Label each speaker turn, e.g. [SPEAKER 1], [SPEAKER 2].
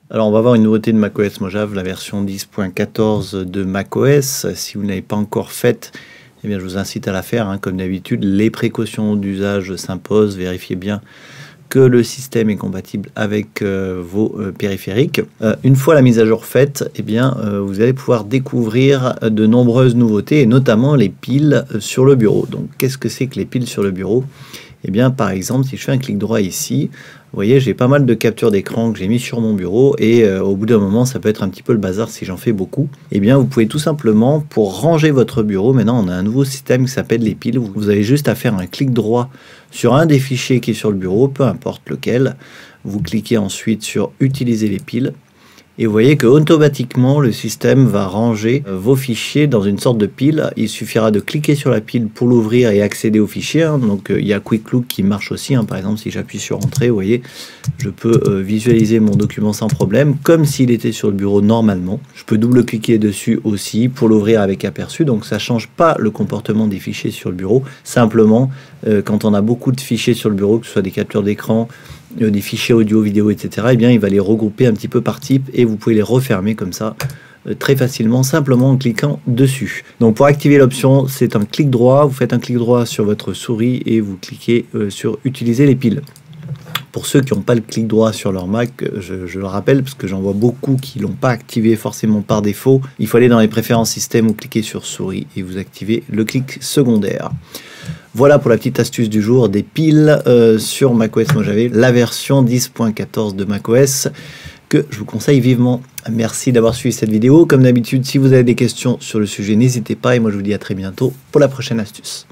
[SPEAKER 1] Alors on va voir une nouveauté de macOS Mojave, la version 10.14 de macOS. Si vous ne l'avez pas encore faite, eh bien, je vous incite à la faire. Comme d'habitude, les précautions d'usage s'imposent. Vérifiez bien que le système est compatible avec vos périphériques. Une fois la mise à jour faite, eh bien, vous allez pouvoir découvrir de nombreuses nouveautés, et notamment les piles sur le bureau. Donc, qu'est-ce que c'est que les piles sur le bureau? Eh bien, par exemple, si je fais un clic droit ici, vous voyez, j'ai pas mal de captures d'écran que j'ai mis sur mon bureau et au bout d'un moment, ça peut être un petit peu le bazar si j'en fais beaucoup. Eh bien, vous pouvez tout simplement, pour ranger votre bureau, maintenant on a un nouveau système qui s'appelle les piles. Vous avez juste à faire un clic droit sur un des fichiers qui est sur le bureau, peu importe lequel. Vous cliquez ensuite sur utiliser les piles. Et vous voyez que automatiquement le système va ranger vos fichiers dans une sorte de pile. Il suffira de cliquer sur la pile pour l'ouvrir et accéder aux fichiers. Donc il y a Quick Look qui marche aussi. Par exemple, si j'appuie sur Entrée, vous voyez, je peux visualiser mon document sans problème, comme s'il était sur le bureau normalement. Je peux double-cliquer dessus aussi pour l'ouvrir avec aperçu. Donc ça ne change pas le comportement des fichiers sur le bureau. Simplement, quand on a beaucoup de fichiers sur le bureau, que ce soit des captures d'écran, des fichiers audio, vidéo, etc., eh bien, il va les regrouper un petit peu par type et vous pouvez les refermer comme ça très facilement, simplement en cliquant dessus. Donc pour activer l'option, c'est un clic droit, vous faites un clic droit sur votre souris et vous cliquez sur utiliser les piles. Pour ceux qui n'ont pas le clic droit sur leur Mac, je le rappelle parce que j'en vois beaucoup qui ne l'ont pas activé forcément par défaut. Il faut aller dans les préférences système ou cliquer sur souris et vous activez le clic secondaire. Voilà pour la petite astuce du jour des piles sur macOS Mojave, la version 10.14 de macOS que je vous conseille vivement. Merci d'avoir suivi cette vidéo. Comme d'habitude, si vous avez des questions sur le sujet, n'hésitez pas et moi je vous dis à très bientôt pour la prochaine astuce.